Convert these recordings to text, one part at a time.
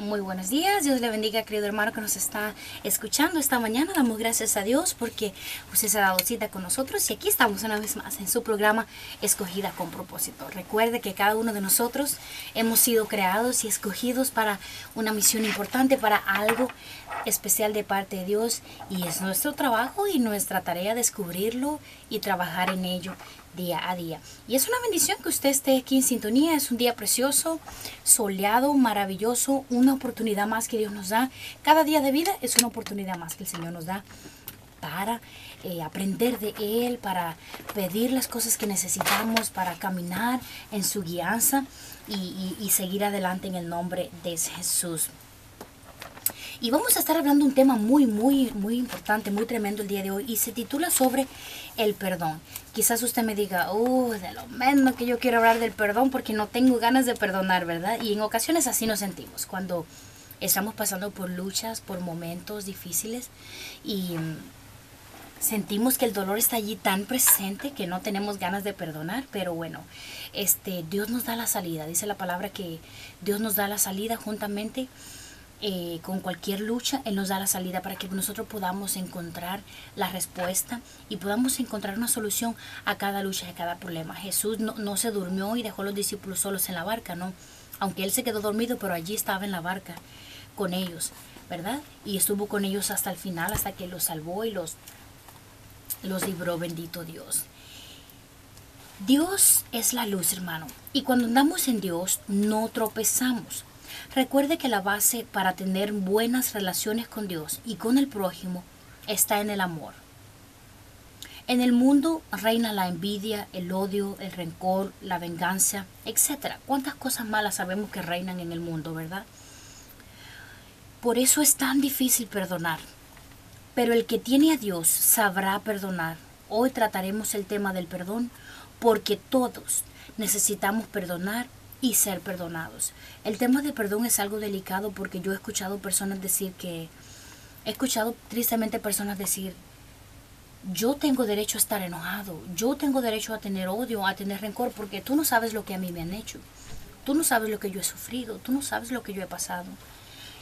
Muy buenos días, Dios le bendiga, querido hermano que nos está escuchando esta mañana. Damos gracias a Dios porque usted se ha dado cita con nosotros y aquí estamos una vez más en su programa Escogida con Propósito. Recuerde que cada uno de nosotros hemos sido creados y escogidos para una misión importante, para algo especial de parte de Dios, y es nuestro trabajo y nuestra tarea descubrirlo y trabajar en ello día a día. Y es una bendición que usted esté aquí en sintonía. Es un día precioso, soleado, maravilloso, una oportunidad más que Dios nos da. Cada día de vida es una oportunidad más que el Señor nos da para aprender de Él, para pedir las cosas que necesitamos, para caminar en su guianza y seguir adelante en el nombre de Jesús. Y vamos a estar hablando de un tema muy importante, muy tremendo el día de hoy, y se titula sobre el perdón. Quizás usted me diga, de lo menos que yo quiero hablar del perdón porque no tengo ganas de perdonar, ¿verdad? Y en ocasiones así nos sentimos, cuando estamos pasando por luchas, por momentos difíciles, y sentimos que el dolor está allí tan presente que no tenemos ganas de perdonar. Pero bueno, Dios nos da la salida. Dice la palabra que Dios nos da la salida juntamente con cualquier lucha. Él nos da la salida para que nosotros podamos encontrar la respuesta y podamos encontrar una solución a cada lucha y a cada problema. Jesús no se durmió y dejó a los discípulos solos en la barca, no. Aunque él se quedó dormido, pero allí estaba en la barca con ellos, ¿verdad? Y estuvo con ellos hasta el final, hasta que los salvó y los libró. Bendito Dios. Dios es la luz, hermano, y cuando andamos en Dios no tropezamos. Recuerde que la base para tener buenas relaciones con Dios y con el prójimo está en el amor. En el mundo reina la envidia, el odio, el rencor, la venganza, etc. ¿Cuántas cosas malas sabemos que reinan en el mundo, verdad? Por eso es tan difícil perdonar. Pero el que tiene a Dios sabrá perdonar. Hoy trataremos el tema del perdón porque todos necesitamos perdonar y ser perdonados. El tema de perdón es algo delicado porque yo he escuchado tristemente personas decir, yo tengo derecho a estar enojado, yo tengo derecho a tener odio, a tener rencor, porque tú no sabes lo que a mí me han hecho, tú no sabes lo que yo he sufrido, tú no sabes lo que yo he pasado.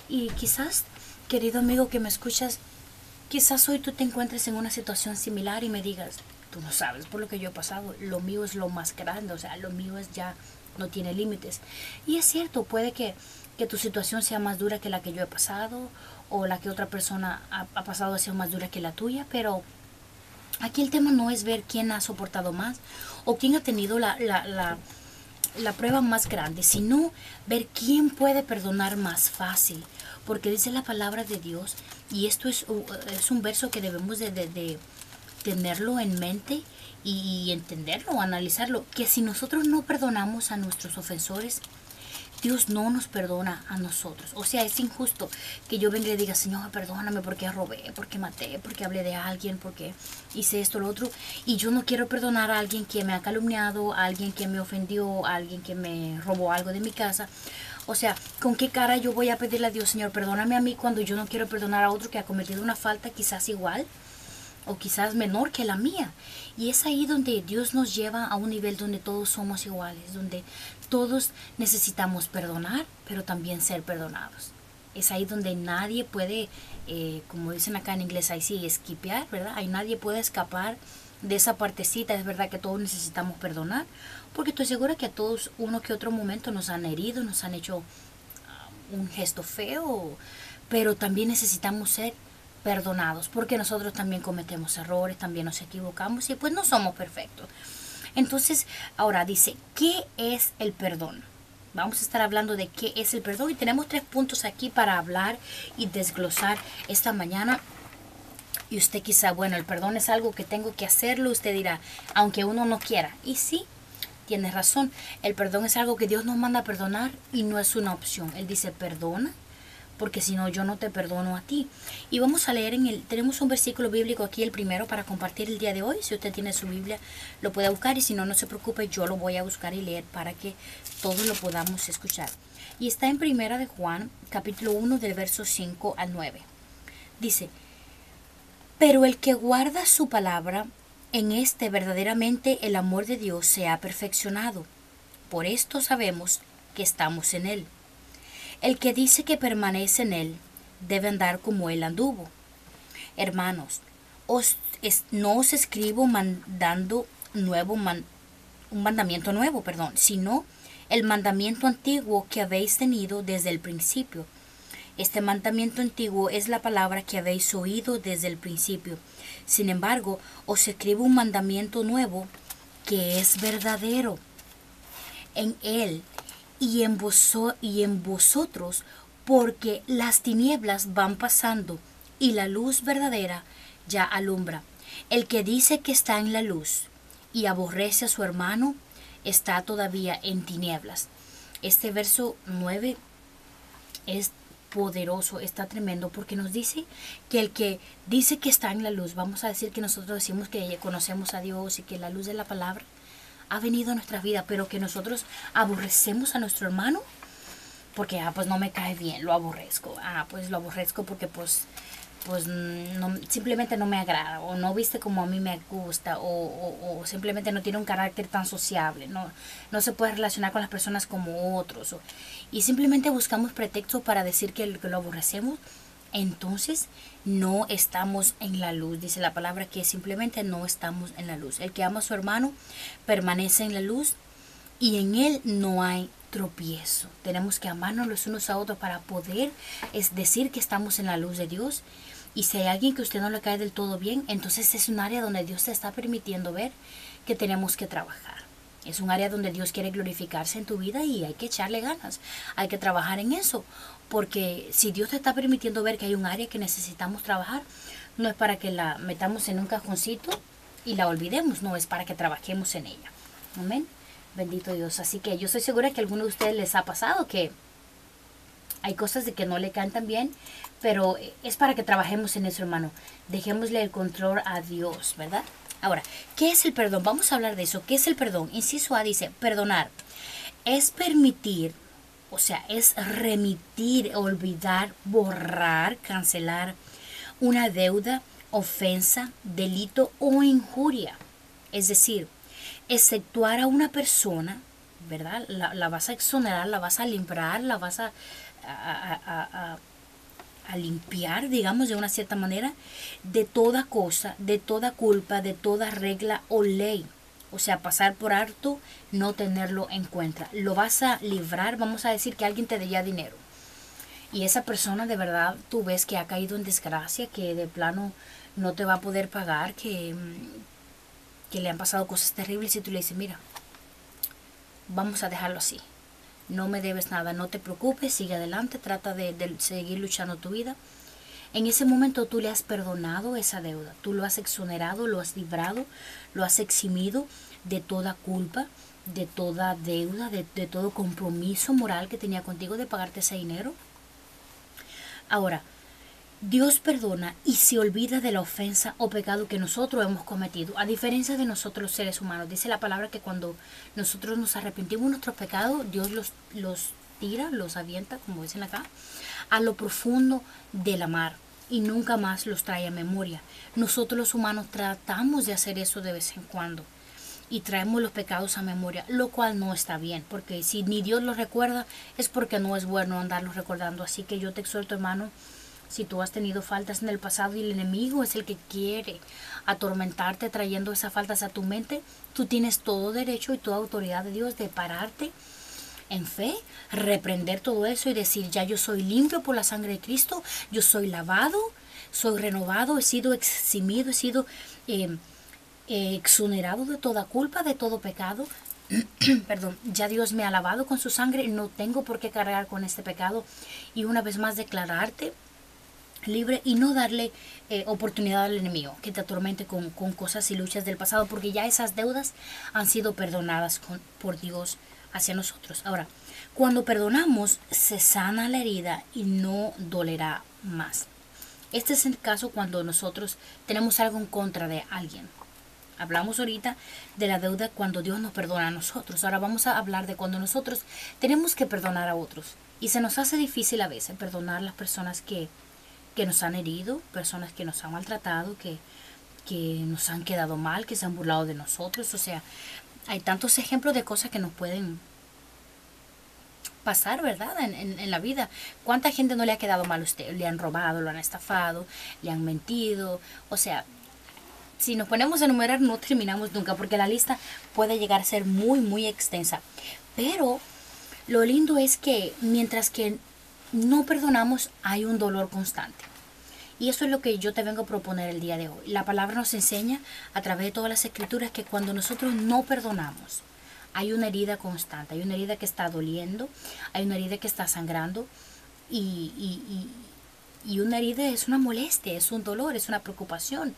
Y quizás, querido amigo que me escuchas, quizás hoy tú te encuentres en una situación similar y me digas, tú no sabes por lo que yo he pasado, lo mío es lo más grande, o sea, lo mío es ya no tiene límites. Y es cierto, puede que tu situación sea más dura que la que yo he pasado, o la que otra persona ha pasado ha sido más dura que la tuya, pero aquí el tema no es ver quién ha soportado más o quién ha tenido la prueba más grande, sino ver quién puede perdonar más fácil. Porque dice la palabra de Dios, y esto es un verso que debemos de tenerlo en mente y entenderlo, analizarlo, que si nosotros no perdonamos a nuestros ofensores, Dios no nos perdona a nosotros. O sea, es injusto que yo venga y le diga, Señor, perdóname porque robé, porque maté, porque hablé de alguien, porque hice esto, lo otro, y yo no quiero perdonar a alguien que me ha calumniado, a alguien que me ofendió, a alguien que me robó algo de mi casa. O sea, ¿con qué cara yo voy a pedirle a Dios, Señor, perdóname a mí, cuando yo no quiero perdonar a otro que ha cometido una falta quizás igual o quizás menor que la mía? Y es ahí donde Dios nos lleva a un nivel donde todos somos iguales, donde todos necesitamos perdonar, pero también ser perdonados. Es ahí donde nadie puede, como dicen acá en inglés, ahí sí, esquipear, ¿verdad? Ahí nadie puede escapar de esa partecita. Es verdad que todos necesitamos perdonar, porque estoy segura que a todos uno que otro momento nos han herido, nos han hecho un gesto feo, pero también necesitamos ser perdonados, porque nosotros también cometemos errores, también nos equivocamos y pues no somos perfectos. Entonces, ahora dice, ¿qué es el perdón? Vamos a estar hablando de qué es el perdón y tenemos 3 puntos aquí para hablar y desglosar esta mañana. Y usted quizá, bueno, el perdón es algo que tengo que hacerlo, usted dirá, aunque uno no quiera. Y sí, tienes razón, el perdón es algo que Dios nos manda a perdonar y no es una opción. Él dice, perdona, porque si no yo no te perdono a ti. Y vamos a leer tenemos un versículo bíblico aquí, el primero para compartir el día de hoy. Si usted tiene su Biblia lo puede buscar, y si no, no se preocupe, yo lo voy a buscar y leer para que todos lo podamos escuchar. Y está en Primera de Juan, capítulo 1, del verso 5 al 9. Dice, pero el que guarda su palabra, en este verdaderamente el amor de Dios se ha perfeccionado. Por esto sabemos que estamos en él. El que dice que permanece en él debe andar como él anduvo. Hermanos, no os escribo mandando un mandamiento nuevo, sino el mandamiento antiguo que habéis tenido desde el principio. Este mandamiento antiguo es la palabra que habéis oído desde el principio. Sin embargo, os escribo un mandamiento nuevo que es verdadero en él y en vosotros, porque las tinieblas van pasando y la luz verdadera ya alumbra. El que dice que está en la luz y aborrece a su hermano está todavía en tinieblas. Este verso 9 es poderoso, está tremendo, porque nos dice que el que dice que está en la luz, vamos a decir que nosotros decimos que conocemos a Dios y que la luz de la palabra ha venido a nuestra vida, pero que nosotros aborrecemos a nuestro hermano porque pues no me cae bien, lo aborrezco. Pues lo aborrezco porque pues no, simplemente no me agrada, o no viste como a mí me gusta, o simplemente no tiene un carácter tan sociable, no se puede relacionar con las personas como otros, y simplemente buscamos pretextos para decir que lo aborrecemos. Entonces no estamos en la luz. Dice la palabra que simplemente no estamos en la luz. El que ama a su hermano permanece en la luz y en él no hay tropiezo. Tenemos que amarnos los unos a otros para poder decir que estamos en la luz de Dios. Y si hay alguien que a usted no le cae del todo bien, entonces es un área donde Dios te está permitiendo ver que tenemos que trabajar. Es un área donde Dios quiere glorificarse en tu vida y hay que echarle ganas. Hay que trabajar en eso. Porque si Dios te está permitiendo ver que hay un área que necesitamos trabajar, no es para que la metamos en un cajoncito y la olvidemos. No, es para que trabajemos en ella. Amén. Bendito Dios. Así que yo estoy segura que a alguno de ustedes les ha pasado que hay cosas de que no le cantan bien, pero es para que trabajemos en eso, hermano. Dejémosle el control a Dios, ¿verdad? Ahora, ¿qué es el perdón? Vamos a hablar de eso. ¿Qué es el perdón? Inciso A dice, perdonar es permitir, o sea, es remitir, olvidar, borrar, cancelar una deuda, ofensa, delito o injuria. Es decir, exceptuar a una persona, ¿verdad? La vas a exonerar, la vas a limpiar, la vas a limpiar, digamos, de una cierta manera, de toda cosa, de toda culpa, de toda regla o ley. O sea, pasar por alto, no tenerlo en cuenta. Lo vas a librar, vamos a decir que alguien te dé ya dinero. Y esa persona de verdad tú ves que ha caído en desgracia, que de plano no te va a poder pagar, que le han pasado cosas terribles y tú le dices, mira, vamos a dejarlo así. No me debes nada, no te preocupes, sigue adelante, trata de seguir luchando tu vida. En ese momento tú le has perdonado esa deuda, tú lo has exonerado, lo has librado, lo has eximido de toda culpa, de toda deuda, de todo compromiso moral que tenía contigo de pagarte ese dinero. Ahora, Dios perdona y se olvida de la ofensa o pecado que nosotros hemos cometido, a diferencia de nosotros los seres humanos. Dice la palabra que cuando nosotros nos arrepentimos de nuestros pecados, Dios los tira, los avienta, como dicen acá, a lo profundo de la mar y nunca más los trae a memoria. Nosotros los humanos tratamos de hacer eso de vez en cuando y traemos los pecados a memoria, lo cual no está bien, porque si ni Dios los recuerda es porque no es bueno andarlos recordando. Así que yo te exhorto, hermano, si tú has tenido faltas en el pasado y el enemigo es el que quiere atormentarte trayendo esas faltas a tu mente, tú tienes todo derecho y toda autoridad de Dios de pararte en fe, reprender todo eso y decir, ya yo soy limpio por la sangre de Cristo, yo soy lavado, soy renovado, he sido eximido, he sido exonerado de toda culpa, de todo pecado. Perdón, ya Dios me ha lavado con su sangre, no tengo por qué cargar con este pecado. Y una vez más declararte libre y no darle oportunidad al enemigo que te atormente con cosas y luchas del pasado, porque ya esas deudas han sido perdonadas por Dios hacia nosotros. Ahora, cuando perdonamos, se sana la herida y no dolerá más. Este es el caso cuando nosotros tenemos algo en contra de alguien. Hablamos ahorita de la deuda cuando Dios nos perdona a nosotros. Ahora vamos a hablar de cuando nosotros tenemos que perdonar a otros. Y se nos hace difícil a veces perdonar a las personas que nos han herido, personas que nos han maltratado, que nos han quedado mal, que se han burlado de nosotros. O sea, hay tantos ejemplos de cosas que nos pueden pasar, ¿verdad? En la vida. ¿Cuánta gente no le ha quedado mal a usted? Le han robado, lo han estafado, le han mentido. O sea, si nos ponemos a enumerar no terminamos nunca porque la lista puede llegar a ser muy, muy extensa. Pero lo lindo es que mientras que no perdonamos hay un dolor constante. Y eso es lo que yo te vengo a proponer el día de hoy. La palabra nos enseña a través de todas las escrituras que cuando nosotros no perdonamos, hay una herida constante, hay una herida que está doliendo, hay una herida que está sangrando y una herida es una molestia, es un dolor, es una preocupación,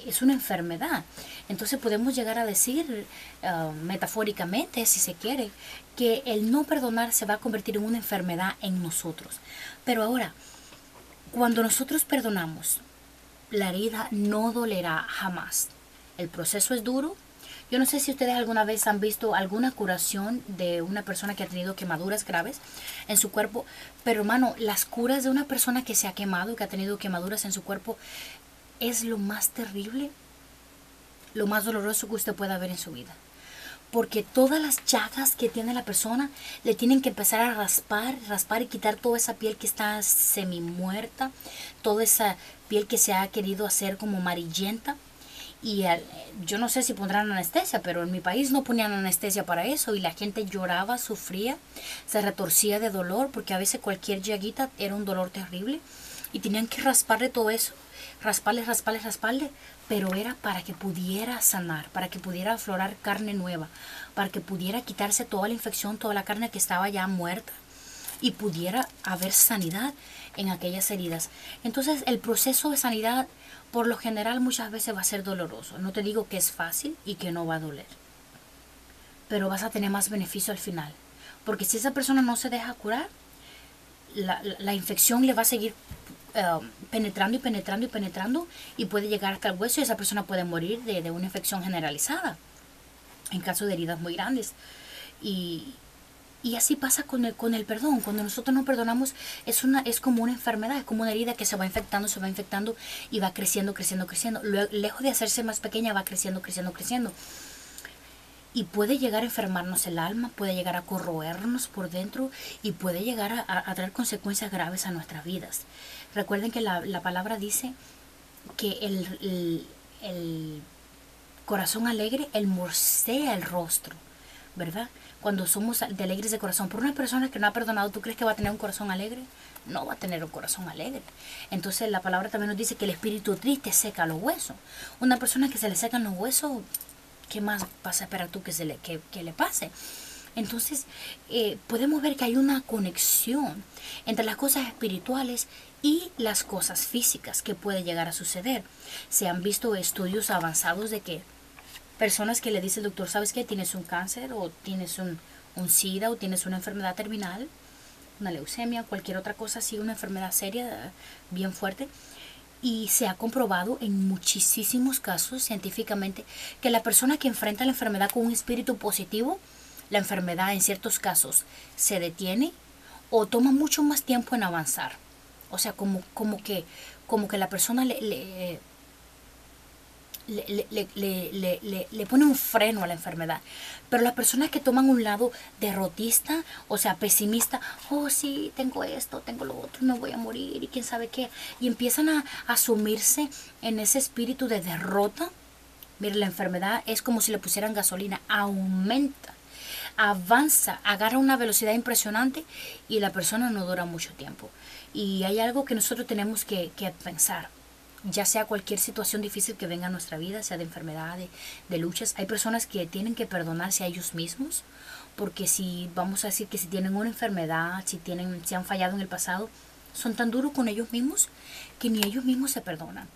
es una enfermedad. Entonces podemos llegar a decir, metafóricamente, si se quiere, que el no perdonar se va a convertir en una enfermedad en nosotros. Pero ahora, cuando nosotros perdonamos, la herida no dolerá jamás. El proceso es duro. Yo no sé si ustedes alguna vez han visto alguna curación de una persona que ha tenido quemaduras graves en su cuerpo, pero hermano, las curas de una persona que se ha quemado, que ha tenido quemaduras en su cuerpo, es lo más terrible, lo más doloroso que usted pueda ver en su vida. Porque todas las llagas que tiene la persona le tienen que empezar a raspar, raspar y quitar toda esa piel que está semi muerta, toda esa piel que se ha querido hacer como amarillenta. Y yo no sé si pondrán anestesia, pero en mi país no ponían anestesia para eso y la gente lloraba, sufría, se retorcía de dolor porque a veces cualquier llaguita era un dolor terrible y tenían que rasparle todo eso, rasparle, rasparle, rasparle, pero era para que pudiera sanar, para que pudiera aflorar carne nueva, para que pudiera quitarse toda la infección, toda la carne que estaba ya muerta y pudiera haber sanidad en aquellas heridas. Entonces el proceso de sanidad por lo general muchas veces va a ser doloroso. No te digo que es fácil y que no va a doler, pero vas a tener más beneficio al final. Porque si esa persona no se deja curar, la infección le va a seguir penetrando y penetrando y penetrando y puede llegar hasta el hueso y esa persona puede morir de una infección generalizada en caso de heridas muy grandes. Y así pasa con el perdón. Cuando nosotros no perdonamos, es como una enfermedad, es como una herida que se va infectando y va creciendo, creciendo, creciendo. Lejos de hacerse más pequeña, va creciendo, creciendo, creciendo. Y puede llegar a enfermarnos el alma, puede llegar a corroernos por dentro y puede llegar a traer consecuencias graves a nuestras vidas. Recuerden que la palabra dice que el corazón alegre emorcea el rostro, ¿verdad? Cuando somos de alegres de corazón. Por una persona que no ha perdonado, ¿tú crees que va a tener un corazón alegre? No va a tener un corazón alegre. Entonces la palabra también nos dice que el espíritu triste seca los huesos. Una persona que se le secan los huesos, ¿qué más vas a esperar tú que le pase? Entonces podemos ver que hay una conexión entre las cosas espirituales y las cosas físicas que puede llegar a suceder. Se han visto estudios avanzados de que personas que le dice el doctor, ¿sabes qué? Tienes un cáncer o tienes un SIDA o tienes una enfermedad terminal, una leucemia, cualquier otra cosa así, una enfermedad seria, bien fuerte. Y se ha comprobado en muchísimos casos científicamente que la persona que enfrenta la enfermedad con un espíritu positivo, la enfermedad en ciertos casos se detiene o toma mucho más tiempo en avanzar. O sea, como que la persona le pone un freno a la enfermedad. Pero las personas que toman un lado derrotista, o sea, pesimista, oh sí, tengo esto, tengo lo otro, me voy a morir y quién sabe qué, y empiezan a asumirse en ese espíritu de derrota. Mire, la enfermedad es como si le pusieran gasolina, aumenta, avanza, agarra una velocidad impresionante y la persona no dura mucho tiempo. Y hay algo que nosotros tenemos que pensar, ya sea cualquier situación difícil que venga a nuestra vida, sea de enfermedad, de luchas. Hay personas que tienen que perdonarse a ellos mismos, porque si vamos a decir que si tienen una enfermedad, si han fallado en el pasado, son tan duros con ellos mismos que ni ellos mismos se perdonan.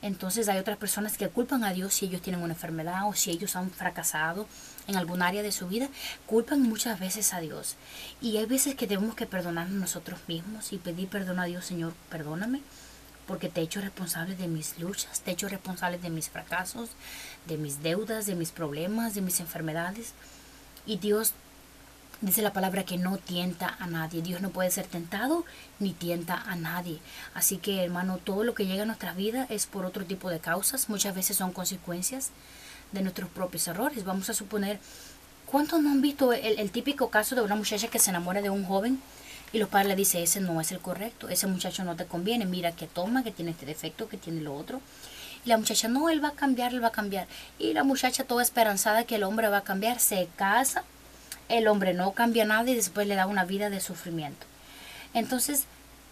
Entonces hay otras personas que culpan a Dios si ellos tienen una enfermedad o si ellos han fracasado en algún área de su vida, culpan muchas veces a Dios. Y hay veces que tenemos que perdonarnos nosotros mismos y pedir perdón a Dios, Señor, perdóname, porque te he hecho responsable de mis luchas, te he hecho responsable de mis fracasos, de mis deudas, de mis problemas, de mis enfermedades. Y Dios dice la palabra que no tienta a nadie. Dios no puede ser tentado ni tienta a nadie. Así que, hermano, todo lo que llega a nuestras vidas es por otro tipo de causas. Muchas veces son consecuencias de nuestros propios errores. Vamos a suponer, ¿Cuántos no han visto el típico caso de una muchacha que se enamora de un joven y los padres le dicen, ese no es el correcto, ese muchacho no te conviene, mira que toma, que tiene este defecto, que tiene lo otro? Y la muchacha, no, él va a cambiar, él va a cambiar. Y la muchacha toda esperanzada que el hombre va a cambiar, se casa, el hombre no cambia nada y después le da una vida de sufrimiento. Entonces,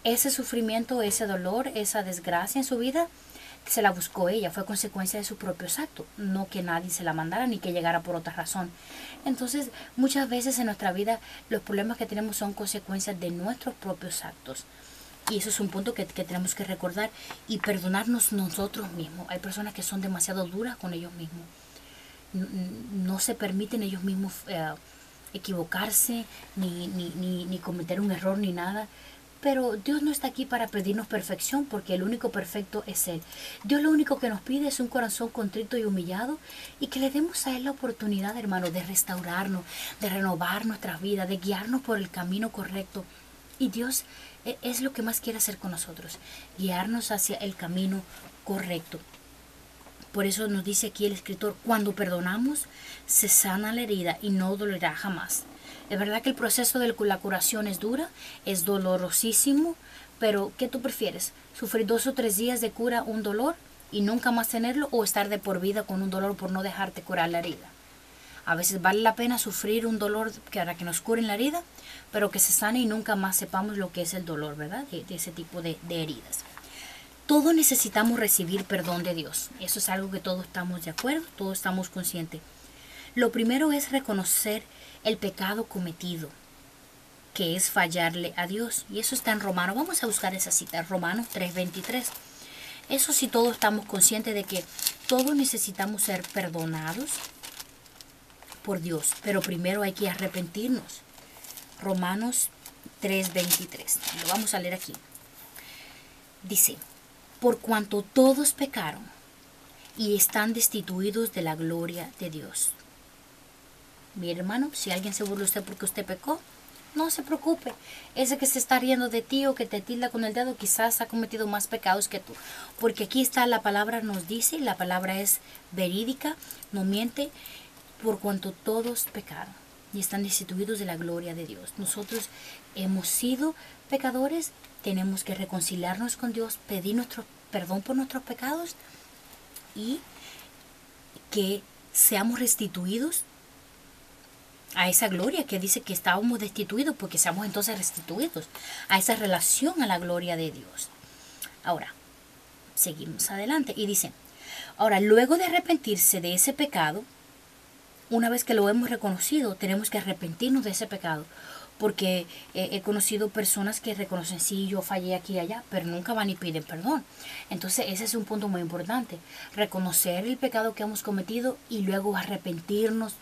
ese sufrimiento, ese dolor, esa desgracia en su vida, se la buscó ella, fue consecuencia de sus propios actos, no que nadie se la mandara ni que llegara por otra razón. Entonces, muchas veces en nuestra vida los problemas que tenemos son consecuencias de nuestros propios actos. Y eso es un punto que tenemos que recordar y perdonarnos nosotros mismos. Hay personas que son demasiado duras con ellos mismos. No se permiten ellos mismos equivocarse, ni cometer un error, ni nada. Pero Dios no está aquí para pedirnos perfección, porque el único perfecto es Él. Dios lo único que nos pide es un corazón contrito y humillado, y que le demos a Él la oportunidad, hermano, de restaurarnos, de renovar nuestras vidas, de guiarnos por el camino correcto. Y Dios es lo que más quiere hacer con nosotros, guiarnos hacia el camino correcto. Por eso nos dice aquí el escritor, cuando perdonamos, se sana la herida y no dolerá jamás. Es verdad que el proceso de la curación es dura, es dolorosísimo, pero ¿qué tú prefieres? ¿Sufrir 2 o 3 días de cura un dolor y nunca más tenerlo, o estar de por vida con un dolor por no dejarte curar la herida? A veces vale la pena sufrir un dolor para que nos curen la herida, pero que se sane y nunca más sepamos lo que es el dolor, ¿verdad? De ese tipo de heridas. Todos necesitamos recibir perdón de Dios. Eso es algo que todos estamos de acuerdo, todos estamos conscientes. Lo primero es reconocer el pecado cometido, que es fallarle a Dios. Y eso está en Romanos. Vamos a buscar esa cita, Romanos 3:23. Eso sí, todos estamos conscientes de que todos necesitamos ser perdonados por Dios, pero primero hay que arrepentirnos. Romanos 3:23. Lo vamos a leer aquí. Dice, por cuanto todos pecaron y están destituidos de la gloria de Dios. Mi hermano, si alguien se burla de usted porque usted pecó, no se preocupe. Ese que se está riendo de ti o que te tilda con el dedo, quizás ha cometido más pecados que tú. Porque aquí está la palabra, nos dice, la palabra es verídica, no miente, por cuanto todos pecaron y están destituidos de la gloria de Dios. Nosotros hemos sido pecadores, tenemos que reconciliarnos con Dios, pedir nuestro perdón por nuestros pecados y que seamos restituidos a esa gloria que dice que estábamos destituidos, porque seamos entonces restituidos a esa relación a la gloria de Dios. Ahora, seguimos adelante y dice, ahora luego de arrepentirse de ese pecado, una vez que lo hemos reconocido, tenemos que arrepentirnos de ese pecado, porque he conocido personas que reconocen, sí, yo fallé aquí y allá, pero nunca van y piden perdón. Entonces ese es un punto muy importante, reconocer el pecado que hemos cometido y luego arrepentirnos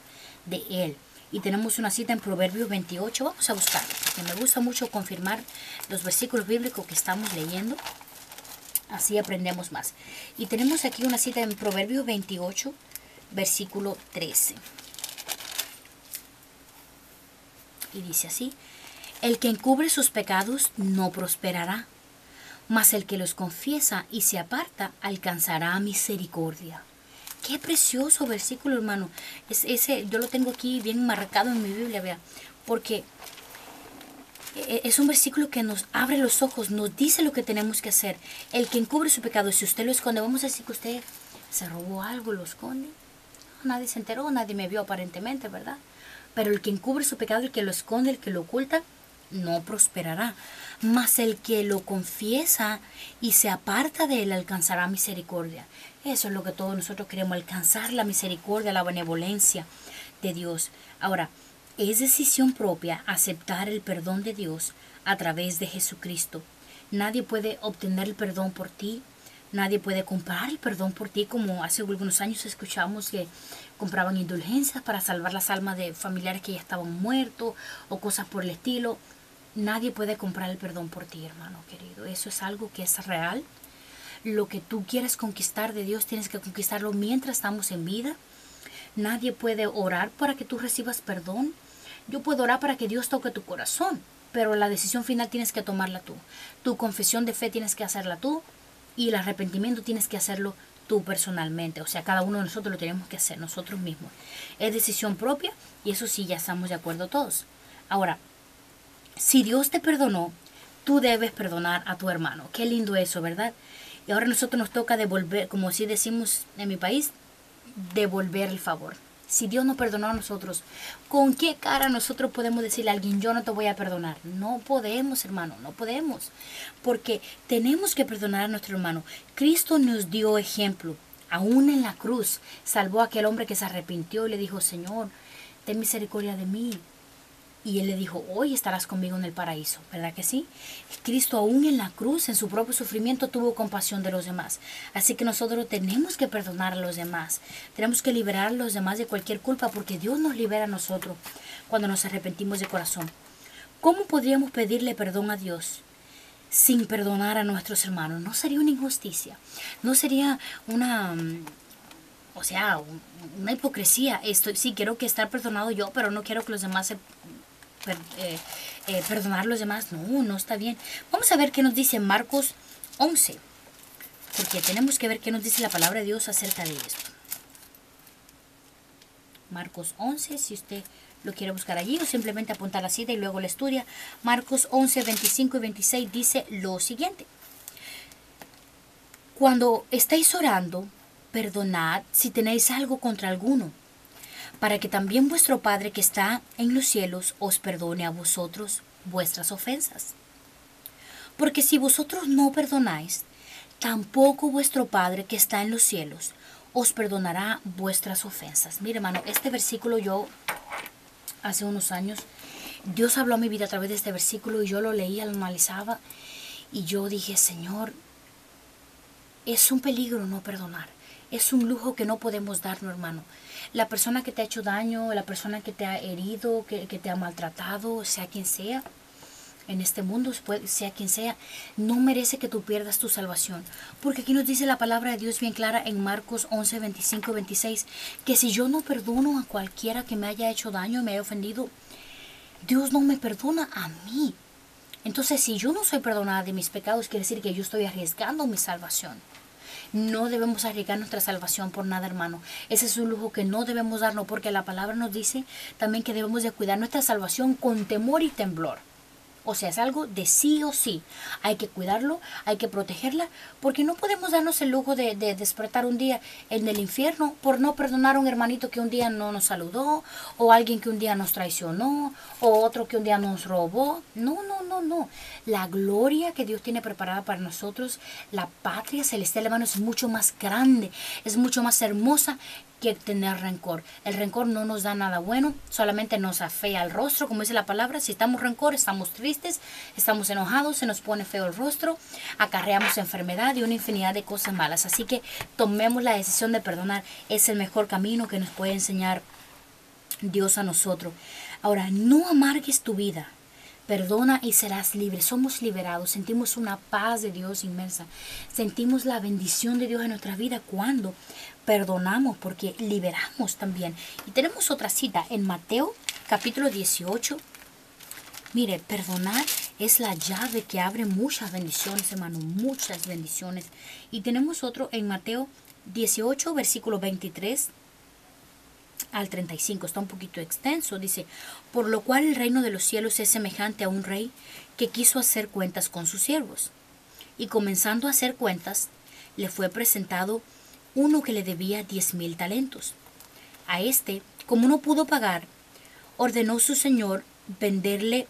de él. Y tenemos una cita en Proverbios 28, vamos a buscarlo, porque me gusta mucho confirmar los versículos bíblicos que estamos leyendo, así aprendemos más. Y tenemos aquí una cita en Proverbios 28, versículo 13. Y dice así, el que encubre sus pecados no prosperará, mas el que los confiesa y se aparta alcanzará misericordia. Qué precioso versículo, hermano. Ese yo lo tengo aquí bien marcado en mi Biblia, vea, porque es un versículo que nos abre los ojos, nos dice lo que tenemos que hacer. El que encubre su pecado, si usted lo esconde, vamos a decir que usted se robó algo, lo esconde. Nadie se enteró, nadie me vio aparentemente, ¿verdad? Pero el que encubre su pecado, el que lo esconde, el que lo oculta, no prosperará. Mas el que lo confiesa y se aparta de él alcanzará misericordia. Eso es lo que todos nosotros queremos, alcanzar la misericordia, la benevolencia de Dios. Ahora, es decisión propia aceptar el perdón de Dios a través de Jesucristo. Nadie puede obtener el perdón por ti. Nadie puede comprar el perdón por ti, como hace algunos años escuchamos que compraban indulgencias para salvar las almas de familiares que ya estaban muertos o cosas por el estilo. Nadie puede comprar el perdón por ti, hermano querido. Eso es algo que es real. Lo que tú quieres conquistar de Dios, tienes que conquistarlo mientras estamos en vida. Nadie puede orar para que tú recibas perdón. Yo puedo orar para que Dios toque tu corazón, pero la decisión final tienes que tomarla tú. Tu confesión de fe tienes que hacerla tú y el arrepentimiento tienes que hacerlo tú personalmente. O sea, cada uno de nosotros lo tenemos que hacer nosotros mismos. Es decisión propia y eso sí, ya estamos de acuerdo todos. Ahora, si Dios te perdonó, tú debes perdonar a tu hermano. Qué lindo eso, ¿verdad? Y ahora a nosotros nos toca devolver, como si decimos en mi país, devolver el favor. Si Dios nos perdonó a nosotros, ¿con qué cara nosotros podemos decirle a alguien, yo no te voy a perdonar? No podemos, hermano, no podemos. Porque tenemos que perdonar a nuestro hermano. Cristo nos dio ejemplo. Aún en la cruz, salvó a aquel hombre que se arrepintió y le dijo, Señor, ten misericordia de mí. Y él le dijo, hoy estarás conmigo en el paraíso, ¿verdad que sí? Cristo aún en la cruz, en su propio sufrimiento, tuvo compasión de los demás. Así que nosotros tenemos que perdonar a los demás. Tenemos que liberar a los demás de cualquier culpa porque Dios nos libera a nosotros cuando nos arrepentimos de corazón. ¿Cómo podríamos pedirle perdón a Dios sin perdonar a nuestros hermanos? No sería una injusticia. No sería una hipocresía. Sí, quiero que estar perdonado yo, pero no quiero que los demás perdonar a los demás. No, no está bien. Vamos a ver qué nos dice Marcos 11, porque tenemos que ver qué nos dice la palabra de Dios acerca de esto. Marcos 11, si usted lo quiere buscar allí o simplemente apuntar la cita y luego la estudia. Marcos 11, 25 y 26 dice lo siguiente. Cuando estáis orando, perdonad si tenéis algo contra alguno, para que también vuestro Padre que está en los cielos os perdone a vosotros vuestras ofensas. Porque si vosotros no perdonáis, tampoco vuestro Padre que está en los cielos os perdonará vuestras ofensas. Mire, hermano, este versículo yo hace unos años, Dios habló a mi vida a través de este versículo y yo lo leía, lo analizaba y yo dije, Señor, es un peligro no perdonar. Es un lujo que no podemos darnos, hermano. La persona que te ha hecho daño, la persona que te ha herido, que te ha maltratado, sea quien sea, en este mundo, sea quien sea, no merece que tú pierdas tu salvación. Porque aquí nos dice la palabra de Dios bien clara en Marcos 11, 25 y 26, que si yo no perdono a cualquiera que me haya hecho daño, me haya ofendido, Dios no me perdona a mí. Entonces, si yo no soy perdonada de mis pecados, quiere decir que yo estoy arriesgando mi salvación. No debemos arriesgar nuestra salvación por nada, hermano. Ese es un lujo que no debemos darnos porque la palabra nos dice también que debemos de cuidar nuestra salvación con temor y temblor. O sea, es algo de sí o sí. Hay que cuidarlo, hay que protegerla, porque no podemos darnos el lujo de despertar un día en el infierno por no perdonar a un hermanito que un día no nos saludó, o alguien que un día nos traicionó, o otro que un día nos robó. No, no, no, no. La gloria que Dios tiene preparada para nosotros, la patria celestial, hermano, es mucho más grande, es mucho más hermosa que tener rencor. El rencor no nos da nada bueno, solamente nos afea el rostro, como dice la palabra. Si estamos rencor, estamos tristes, estamos enojados, se nos pone feo el rostro, acarreamos enfermedad y una infinidad de cosas malas. Así que tomemos la decisión de perdonar. Es el mejor camino que nos puede enseñar Dios a nosotros. Ahora, no amargues tu vida. Perdona y serás libre. Somos liberados. Sentimos una paz de Dios inmensa. Sentimos la bendición de Dios en nuestra vida cuando perdonamos, porque liberamos también. Y tenemos otra cita en Mateo capítulo 18. Mire, perdonar es la llave que abre muchas bendiciones, hermano. Muchas bendiciones. Y tenemos otro en Mateo 18, versículo 23 al 35, está un poquito extenso. Dice, por lo cual el reino de los cielos es semejante a un rey que quiso hacer cuentas con sus siervos. Y comenzando a hacer cuentas, le fue presentado uno que le debía 10,000 talentos. A este, como no pudo pagar, ordenó su señor venderle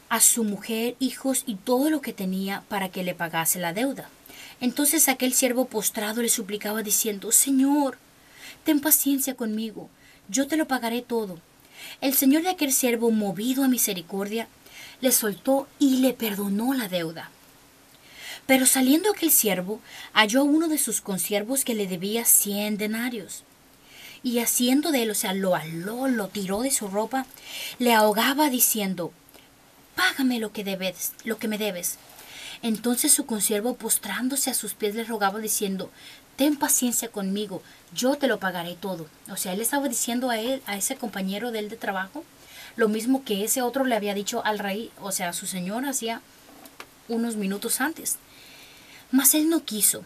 a su mujer, hijos y todo lo que tenía para que le pagase la deuda. Entonces aquel siervo postrado le suplicaba diciendo, Señor, ten paciencia conmigo, yo te lo pagaré todo. El señor de aquel siervo, movido a misericordia, le soltó y le perdonó la deuda. Pero saliendo aquel siervo, halló a uno de sus consiervos que le debía 100 denarios. Y haciendo de él, o sea, lo aló, lo tiró de su ropa, le ahogaba diciendo, págame lo que me debes. Entonces su consiervo, postrándose a sus pies, le rogaba diciendo, ten paciencia conmigo, yo te lo pagaré todo. O sea, él estaba diciendo a él, a ese compañero de él de trabajo, lo mismo que ese otro le había dicho al rey, o sea, a su señor hacía unos minutos antes. Mas él no quiso,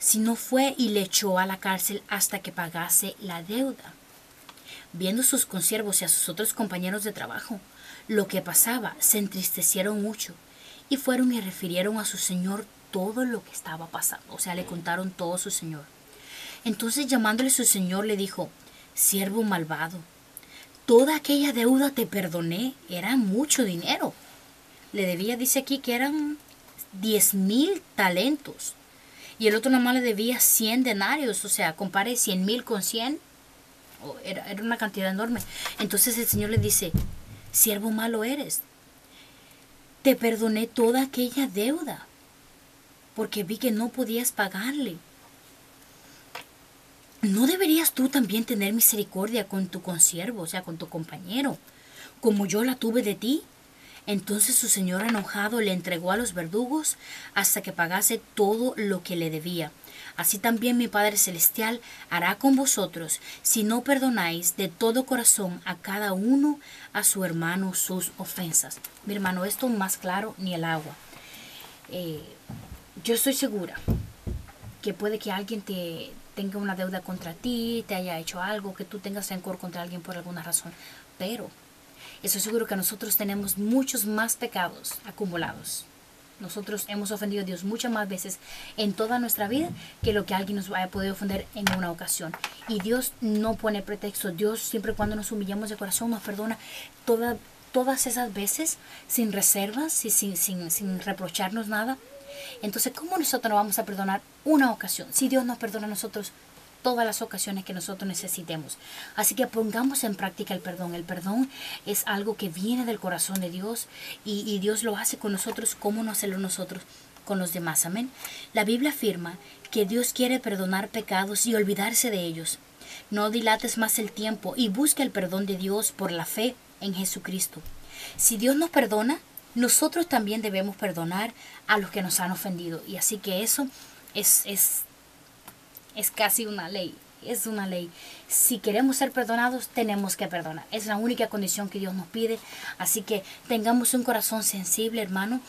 sino fue y le echó a la cárcel hasta que pagase la deuda. Viendo sus consiervos y a sus otros compañeros de trabajo lo que pasaba, se entristecieron mucho y fueron y refirieron a su señor todo lo que estaba pasando. O sea, le contaron todo a su señor. Entonces, llamándole su señor, le dijo: siervo malvado, toda aquella deuda te perdoné, era mucho dinero. Le debía, dice aquí, que eran 10,000 talentos. Y el otro nada más le debía 100 denarios. O sea, compare 100,000 con 100. Era una cantidad enorme. Entonces el Señor le dice: siervo malo eres, te perdoné toda aquella deuda, porque vi que no podías pagarle. ¿No deberías tú también tener misericordia con tu consiervo, o sea, con tu compañero, como yo la tuve de ti? Entonces su señor enojado le entregó a los verdugos hasta que pagase todo lo que le debía. Así también mi Padre Celestial hará con vosotros, si no perdonáis de todo corazón a cada uno a su hermano sus ofensas. Mi hermano, esto más claro ni el agua. Yo estoy segura que puede que alguien te tenga una deuda contra ti, te haya hecho algo, que tú tengas rencor contra alguien por alguna razón, pero estoy seguro que nosotros tenemos muchos más pecados acumulados. Nosotros hemos ofendido a Dios muchas más veces en toda nuestra vida que lo que alguien nos haya podido ofender en una ocasión. Y Dios no pone pretexto. Dios, siempre y cuando nos humillamos de corazón, nos perdona todas esas veces sin reservas y sin reprocharnos nada. Entonces, ¿cómo nosotros no vamos a perdonar una ocasión si Dios nos perdona a nosotros todas las ocasiones que nosotros necesitemos? Así que pongamos en práctica el perdón. El perdón es algo que viene del corazón de Dios y Dios lo hace con nosotros. ¿Cómo no hacerlo nosotros con los demás? Amén. La Biblia afirma que Dios quiere perdonar pecados y olvidarse de ellos. No dilates más el tiempo y busca el perdón de Dios por la fe en Jesucristo. Si Dios nos perdona, nosotros también debemos perdonar a los que nos han ofendido. Y así que eso es casi una ley. Es una ley. Si queremos ser perdonados, tenemos que perdonar. Es la única condición que Dios nos pide. Así que tengamos un corazón sensible, hermano,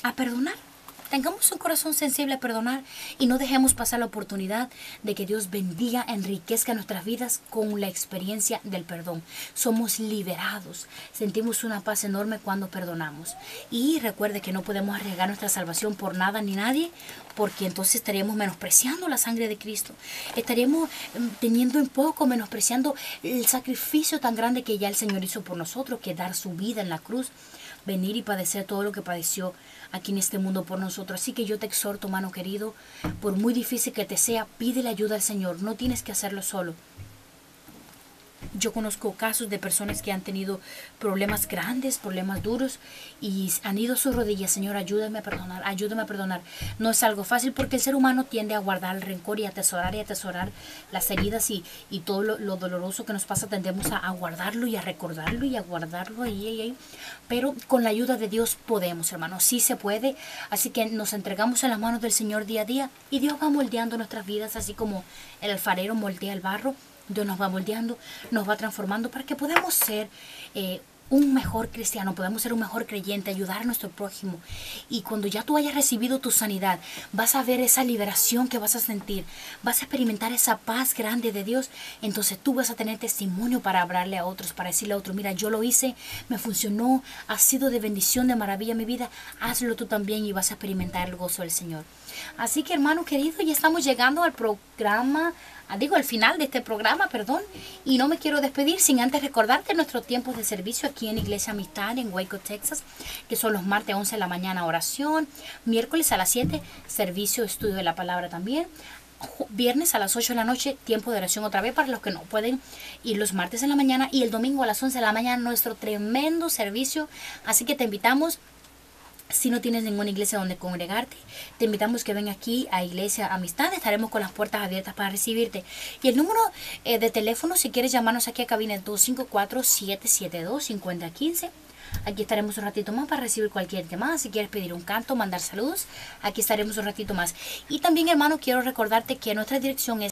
a perdonar. Tengamos un corazón sensible a perdonar y no dejemos pasar la oportunidad de que Dios bendiga, enriquezca nuestras vidas con la experiencia del perdón. Somos liberados, sentimos una paz enorme cuando perdonamos. Y recuerde que no podemos arriesgar nuestra salvación por nada ni nadie, porque entonces estaríamos menospreciando la sangre de Cristo. Estaríamos teniendo un poco, menospreciando el sacrificio tan grande que ya el Señor hizo por nosotros, que dar su vida en la cruz, venir y padecer todo lo que padeció aquí en este mundo por nosotros. Así que yo te exhorto, hermano querido, por muy difícil que te sea, pide la ayuda al Señor. No tienes que hacerlo solo. Yo conozco casos de personas que han tenido problemas grandes, problemas duros, y han ido a sus rodillas: Señor, ayúdame a perdonar, ayúdame a perdonar. No es algo fácil porque el ser humano tiende a guardar el rencor y a atesorar las heridas y todo lo doloroso que nos pasa. Tendemos a guardarlo y a recordarlo y a guardarlo ahí. Pero con la ayuda de Dios podemos, hermano, sí se puede. Así que nos entregamos en las manos del Señor día a día y Dios va moldeando nuestras vidas, así como el alfarero moldea el barro. Dios nos va moldeando, nos va transformando para que podamos ser un mejor cristiano, podamos ser un mejor creyente, ayudar a nuestro prójimo. Y cuando ya tú hayas recibido tu sanidad, vas a ver esa liberación que vas a sentir, vas a experimentar esa paz grande de Dios. Entonces tú vas a tener testimonio para hablarle a otros, para decirle a otros: mira, yo lo hice, me funcionó, ha sido de bendición, de maravilla mi vida, hazlo tú también y vas a experimentar el gozo del Señor. Así que, hermano querido, ya estamos llegando al al final de este programa, perdón, y no me quiero despedir sin antes recordarte nuestros tiempos de servicio aquí en Iglesia Amistad en Waco, Texas, que son los martes 11 de la mañana, oración; miércoles a las 7, servicio, estudio de la palabra también; viernes a las 8 de la noche, tiempo de oración otra vez para los que no pueden ir los martes en la mañana; y el domingo a las 11 de la mañana, nuestro tremendo servicio. Así que te invitamos. Si no tienes ninguna iglesia donde congregarte, te invitamos que venga aquí a Iglesia Amistad. Estaremos con las puertas abiertas para recibirte. Y el número de teléfono, si quieres llamarnos aquí a cabina, es 254-772-5015. Aquí estaremos un ratito más para recibir cualquier llamada. Si quieres pedir un canto, mandar saludos, aquí estaremos un ratito más. Y también, hermano, quiero recordarte que nuestra dirección es